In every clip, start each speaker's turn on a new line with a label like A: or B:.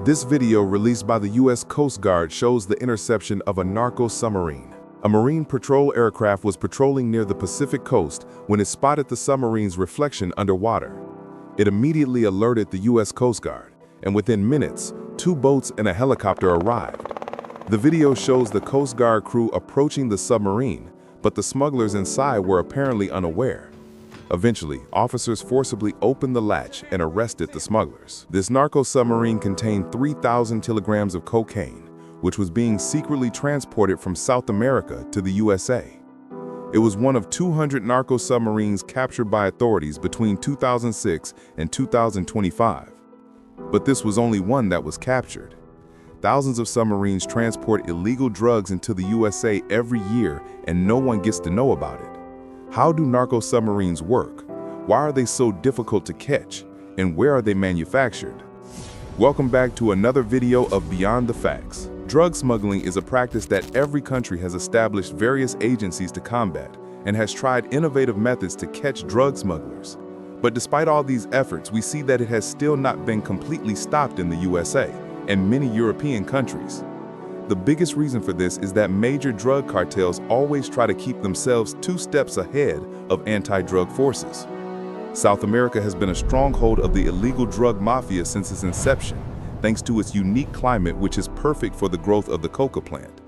A: This video released by the U.S. Coast Guard shows the interception of a narco submarine. A Marine patrol aircraft was patrolling near the Pacific coast when it spotted the submarine's reflection underwater. It immediately alerted the U.S. Coast Guard, and within minutes, 2 boats and a helicopter arrived. The video shows the Coast Guard crew approaching the submarine, but the smugglers inside were apparently unaware. Eventually, officers forcibly opened the latch and arrested the smugglers. This narco submarine contained 3,000 kilograms of cocaine, which was being secretly transported from South America to the USA. It was one of 200 narco submarines captured by authorities between 2006 and 2025. But this was only one that was captured. Thousands of submarines transport illegal drugs into the USA every year, and no one gets to know about it. How do narco submarines work? Why are they so difficult to catch? And where are they manufactured? Welcome back to another video of Beyond the Facts. Drug smuggling is a practice that every country has established various agencies to combat and has tried innovative methods to catch drug smugglers. But despite all these efforts, we see that it has still not been completely stopped in the USA and many European countries. The biggest reason for this is that major drug cartels always try to keep themselves 2 steps ahead of anti-drug forces. South America has been a stronghold of the illegal drug mafia since its inception, thanks to its unique climate, which is perfect for the growth of the coca plant.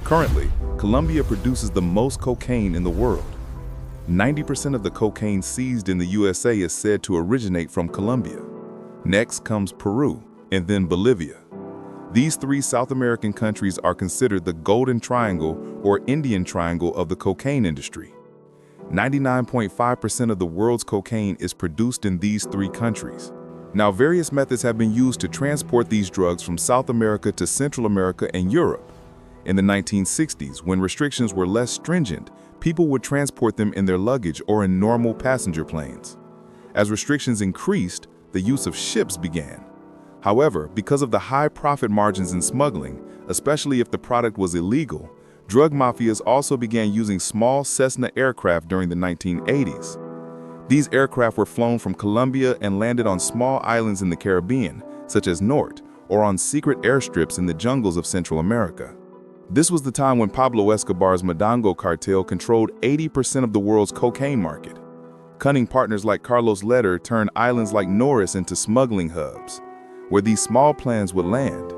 A: Currently, Colombia produces the most cocaine in the world. 90% of the cocaine seized in the USA is said to originate from Colombia. Next comes Peru, and then Bolivia. These 3 South American countries are considered the Golden Triangle or Indian Triangle of the cocaine industry. 99.5% of the world's cocaine is produced in these 3 countries. Now, various methods have been used to transport these drugs from South America to Central America and Europe. In the 1960s, when restrictions were less stringent, people would transport them in their luggage or in normal passenger planes. As restrictions increased, the use of ships began. However, because of the high profit margins in smuggling, especially if the product was illegal, drug mafias also began using small Cessna aircraft during the 1980s. These aircraft were flown from Colombia and landed on small islands in the Caribbean, such as Norte, or on secret airstrips in the jungles of Central America. This was the time when Pablo Escobar's Mandingo cartel controlled 80% of the world's cocaine market. Cunning partners like Carlos Leder turned islands like Norris into smuggling hubs, where these small planes would land.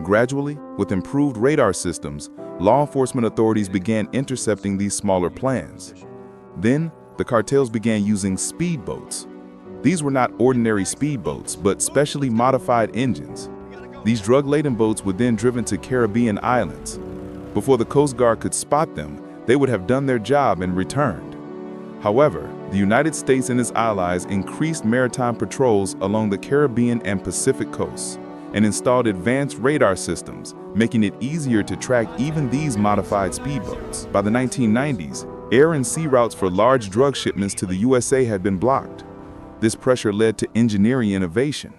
A: Gradually, with improved radar systems, law enforcement authorities began intercepting these smaller planes. Then, the cartels began using speedboats. These were not ordinary speedboats, but specially modified engines. These drug-laden boats were then driven to Caribbean islands. Before the Coast Guard could spot them, they would have done their job and returned. However, the United States and its allies increased maritime patrols along the Caribbean and Pacific coasts and installed advanced radar systems, making it easier to track even these modified speedboats. By the 1990s, air and sea routes for large drug shipments to the USA had been blocked. This pressure led to engineering innovation.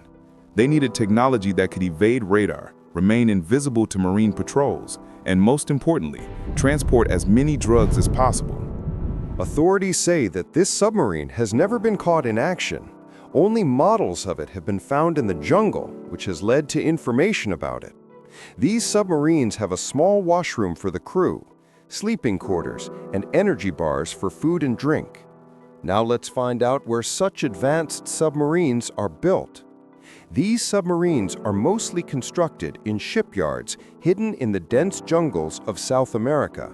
A: They needed technology that could evade radar, remain invisible to marine patrols, and most importantly, transport as many drugs as possible.
B: Authorities say that this submarine has never been caught in action. Only models of it have been found in the jungle, which has led to information about it. These submarines have a small washroom for the crew, sleeping quarters, and energy bars for food and drink. Now let's find out where such advanced submarines are built. These submarines are mostly constructed in shipyards hidden in the dense jungles of South America.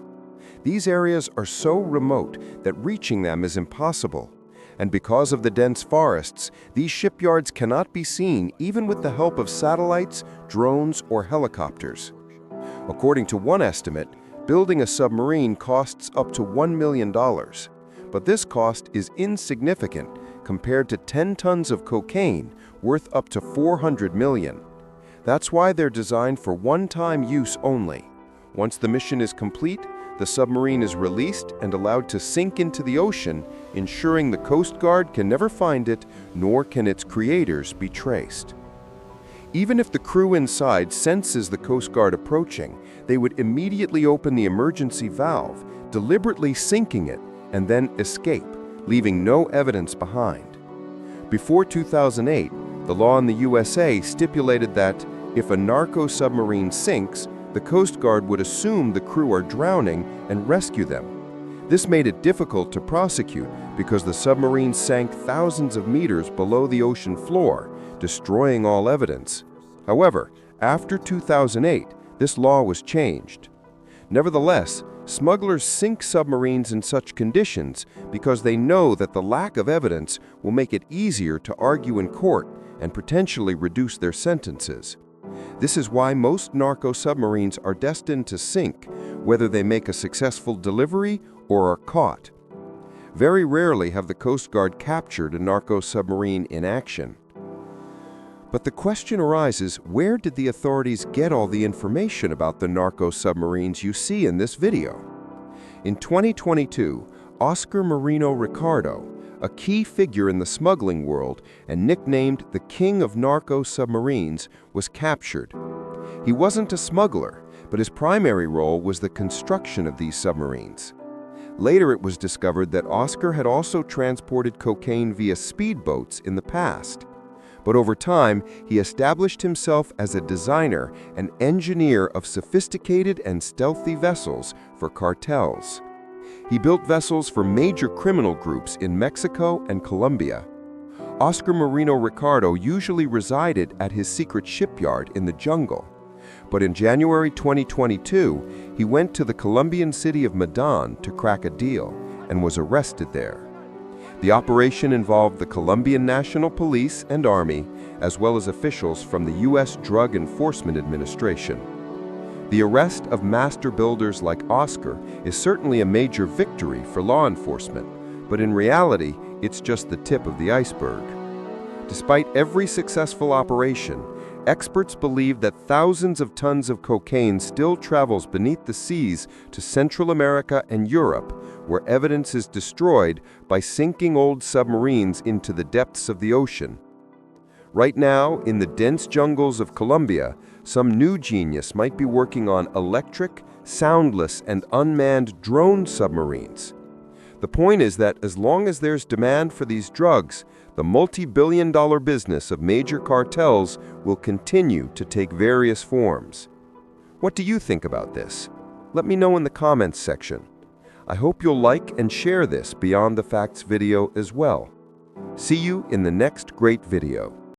B: These areas are so remote that reaching them is impossible. And because of the dense forests, these shipyards cannot be seen even with the help of satellites, drones, or helicopters. According to one estimate, building a submarine costs up to $1 million. But this cost is insignificant compared to 10 tons of cocaine worth up to $400 million. That's why they're designed for one-time use only. Once the mission is complete, the submarine is released and allowed to sink into the ocean, ensuring the Coast Guard can never find it, nor can its creators be traced. Even if the crew inside senses the Coast Guard approaching, they would immediately open the emergency valve, deliberately sinking it, and then escape, leaving no evidence behind. Before 2008, The law in the USA stipulated that if a narco submarine sinks, the Coast Guard would assume the crew are drowning and rescue them. This made it difficult to prosecute because the submarine sank thousands of meters below the ocean floor, destroying all evidence. However, after 2008, this law was changed. Nevertheless, smugglers sink submarines in such conditions because they know that the lack of evidence will make it easier to argue in court and potentially reduce their sentences. This is why most narco submarines are destined to sink, whether they make a successful delivery or are caught. Very rarely have the Coast Guard captured a narco submarine in action. But the question arises, where did the authorities get all the information about the narco submarines you see in this video? In 2022, Oscar Marino Ricardo, a key figure in the smuggling world and nicknamed the King of Narco Submarines, was captured. He wasn't a smuggler, but his primary role was the construction of these submarines. Later it was discovered that Oscar had also transported cocaine via speedboats in the past. But over time, he established himself as a designer and engineer of sophisticated and stealthy vessels for cartels. He built vessels for major criminal groups in Mexico and Colombia. Oscar Marino Ricardo usually resided at his secret shipyard in the jungle. But in January 2022, he went to the Colombian city of Medellin to crack a deal and was arrested there. The operation involved the Colombian National Police and Army, as well as officials from the U.S. Drug Enforcement Administration. The arrest of master builders like Oscar is certainly a major victory for law enforcement, but in reality, it's just the tip of the iceberg. Despite every successful operation, experts believe that thousands of tons of cocaine still travels beneath the seas to Central America and Europe, where evidence is destroyed by sinking old submarines into the depths of the ocean. Right now, in the dense jungles of Colombia, some new genius might be working on electric, soundless, and unmanned drone submarines. The point is that as long as there's demand for these drugs, the multi-billion-dollar business of major cartels will continue to take various forms. What do you think about this? Let me know in the comments section. I hope you'll like and share this Beyond the Facts video as well. See you in the next great video.